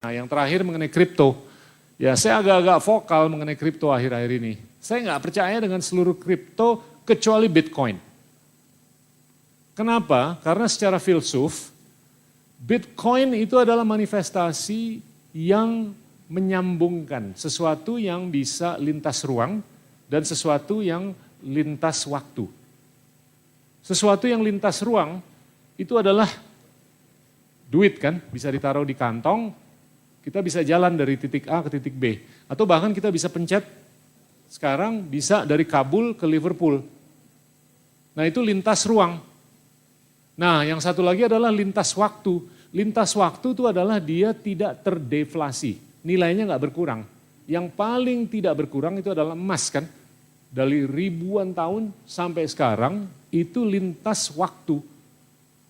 Nah, yang terakhir mengenai kripto. Ya, saya agak-agak vokal mengenai kripto akhir-akhir ini. Saya nggak percaya dengan seluruh kripto kecuali Bitcoin. Kenapa? Karena secara filsuf, Bitcoin itu adalah manifestasi yang menyambungkan sesuatu yang bisa lintas ruang dan sesuatu yang lintas waktu. Sesuatu yang lintas ruang itu adalah duit kan, bisa ditaruh di kantong, kita bisa jalan dari titik A ke titik B. Atau bahkan kita bisa pencet, sekarang bisa dari Kabul ke Liverpool. Nah itu lintas ruang. Nah yang satu lagi adalah lintas waktu. Lintas waktu itu adalah dia tidak terdeflasi, nilainya nggak berkurang. Yang paling tidak berkurang itu adalah emas kan. Dari ribuan tahun sampai sekarang itu lintas waktu.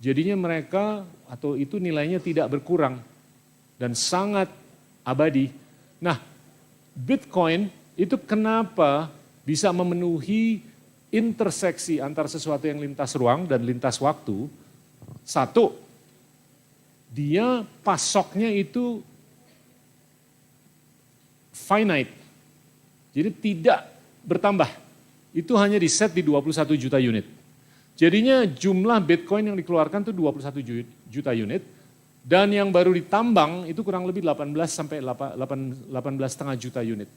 Jadinya mereka atau itu nilainya tidak berkurang. Dan sangat abadi. Nah, Bitcoin itu kenapa bisa memenuhi interseksi antara sesuatu yang lintas ruang dan lintas waktu? Satu, dia pasoknya itu finite. Jadi tidak bertambah. Itu hanya di set di 21 juta unit. Jadinya jumlah Bitcoin yang dikeluarkan itu 21 juta unit. Dan yang baru ditambang itu kurang lebih 18 sampai 18,5 juta unit.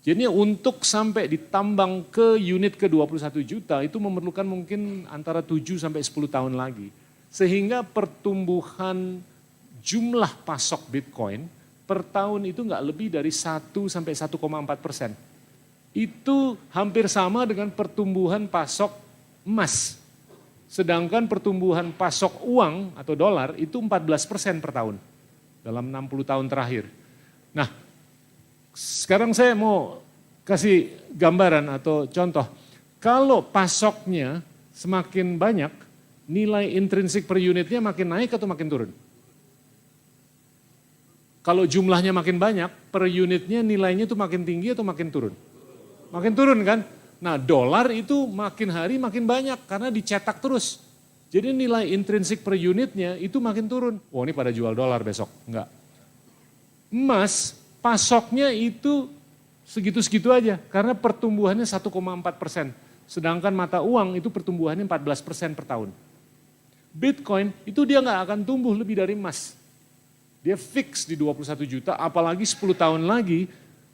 Jadi untuk sampai ditambang ke unit ke 21 juta itu memerlukan mungkin antara 7 sampai 10 tahun lagi. Sehingga pertumbuhan jumlah pasok Bitcoin per tahun itu nggak lebih dari 1 sampai 1,4%. Itu hampir sama dengan pertumbuhan pasok emas. Sedangkan pertumbuhan pasok uang atau dolar itu 14% per tahun dalam 60 tahun terakhir. Nah, sekarang saya mau kasih gambaran atau contoh. Kalau pasoknya semakin banyak, nilai intrinsik per unitnya makin naik atau makin turun? Kalau jumlahnya makin banyak, per unitnya nilainya itu makin tinggi atau makin turun? Makin turun kan? Nah dolar itu makin hari makin banyak karena dicetak terus. Jadi nilai intrinsik per unitnya itu makin turun. Oh ini pada jual dolar besok, enggak. Emas pasoknya itu segitu-segitu aja karena pertumbuhannya 1,4%. Sedangkan mata uang itu pertumbuhannya 14% per tahun. Bitcoin itu dia nggak akan tumbuh lebih dari emas. Dia fix di 21 juta apalagi 10 tahun lagi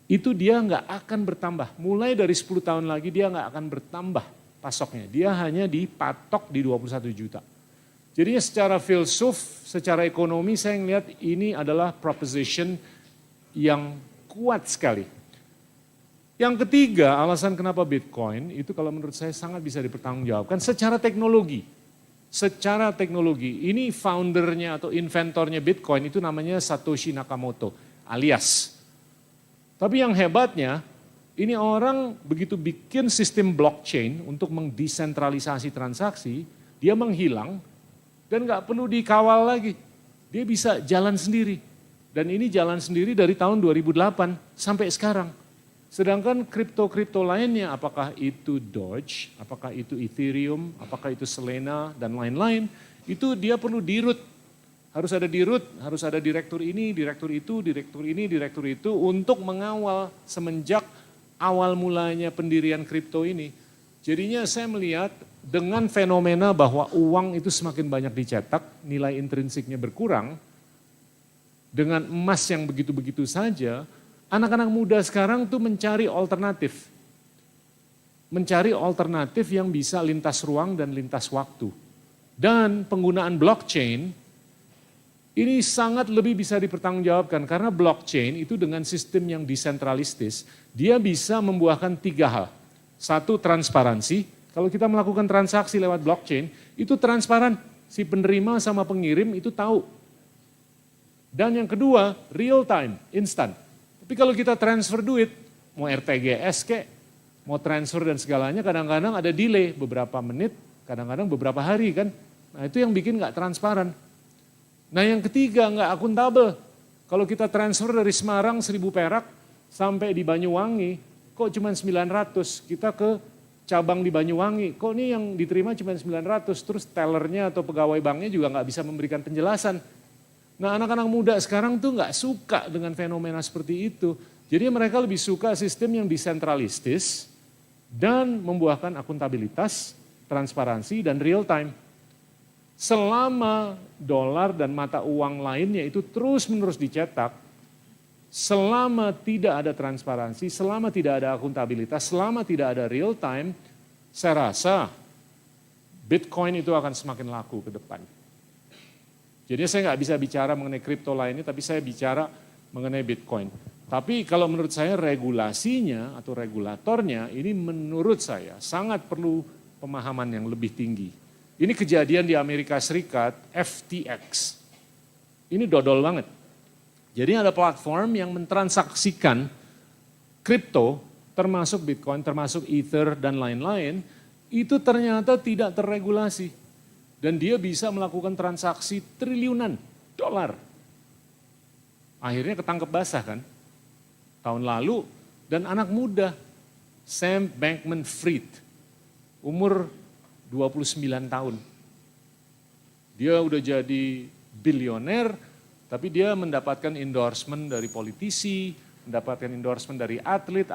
itu dia nggak akan bertambah. Mulai dari 10 tahun lagi dia nggak akan bertambah pasoknya. Dia hanya dipatok di 21 juta. Jadinya secara filsuf, secara ekonomi saya melihat ini adalah proposition yang kuat sekali. Yang ketiga alasan kenapa Bitcoin itu kalau menurut saya sangat bisa dipertanggungjawabkan secara teknologi. Secara teknologi, ini foundernya atau inventornya Bitcoin itu namanya Satoshi Nakamoto alias. Tapi yang hebatnya, ini orang begitu bikin sistem blockchain untuk mendesentralisasi transaksi, dia menghilang dan nggak perlu dikawal lagi. Dia bisa jalan sendiri. Dan ini jalan sendiri dari tahun 2008 sampai sekarang. Sedangkan kripto-kripto lainnya, apakah itu Doge, apakah itu Ethereum, apakah itu Solana, dan lain-lain, itu dia perlu di-root. Harus ada di-root, harus ada direktur ini, direktur itu, direktur ini, direktur itu untuk mengawal semenjak awal mulanya pendirian kripto ini. Jadinya saya melihat dengan fenomena bahwa uang itu semakin banyak dicetak, nilai intrinsiknya berkurang, dengan emas yang begitu-begitu saja, anak-anak muda sekarang tuh mencari alternatif. Mencari alternatif yang bisa lintas ruang dan lintas waktu. Dan penggunaan blockchain ini sangat lebih bisa dipertanggungjawabkan karena blockchain itu dengan sistem yang desentralistis, dia bisa membuahkan 3 hal. Satu, transparansi. Kalau kita melakukan transaksi lewat blockchain, itu transparan. Si penerima sama pengirim itu tahu. Dan yang kedua, real time, instan. Tapi kalau kita transfer duit, mau RTGS kek, mau transfer dan segalanya, kadang-kadang ada delay beberapa menit, kadang-kadang beberapa hari kan. Nah itu yang bikin nggak transparan. Nah yang ketiga nggak akuntabel. Kalau kita transfer dari Semarang 1.000 perak sampai di Banyuwangi, kok cuma 900, kita ke cabang di Banyuwangi, kok ini yang diterima cuma 900, terus tellernya atau pegawai banknya juga nggak bisa memberikan penjelasan. Nah anak-anak muda sekarang tuh nggak suka dengan fenomena seperti itu. Jadi mereka lebih suka sistem yang desentralistis dan membuahkan akuntabilitas, transparansi, dan real time. Selama dolar dan mata uang lainnya itu terus-menerus dicetak, selama tidak ada transparansi, selama tidak ada akuntabilitas, selama tidak ada real time, saya rasa Bitcoin itu akan semakin laku ke depan. Jadi saya nggak bisa bicara mengenai kripto lainnya, tapi saya bicara mengenai Bitcoin. Tapi kalau menurut saya regulasinya atau regulatornya ini menurut saya sangat perlu pemahaman yang lebih tinggi. Ini kejadian di Amerika Serikat, FTX. Ini dodol banget. Jadi ada platform yang mentransaksikan kripto, termasuk Bitcoin, termasuk Ether dan lain-lain, itu ternyata tidak terregulasi. Dan dia bisa melakukan transaksi triliunan dolar. Akhirnya ketangkep basah kan, tahun lalu. Dan anak muda, Sam Bankman-Fried, umur 29 tahun. Dia udah jadi bilioner, tapi dia mendapatkan endorsement dari politisi, mendapatkan endorsement dari atlet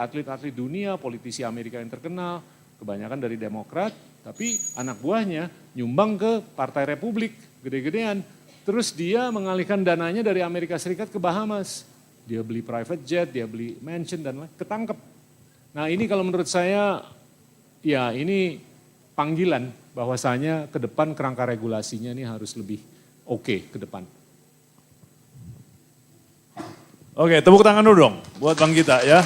dunia, politisi Amerika yang terkenal, kebanyakan dari Demokrat, tapi anak buahnya nyumbang ke Partai Republik, gede-gedean. Terus dia mengalihkan dananya dari Amerika Serikat ke Bahamas. Dia beli private jet, dia beli mansion dan lain, ketangkep. Nah ini kalau menurut saya, ya ini panggilan bahwasanya ke depan kerangka regulasinya ini harus lebih oke ke depan. Oke, tepuk tangan dulu dong buat Bang Gita ya.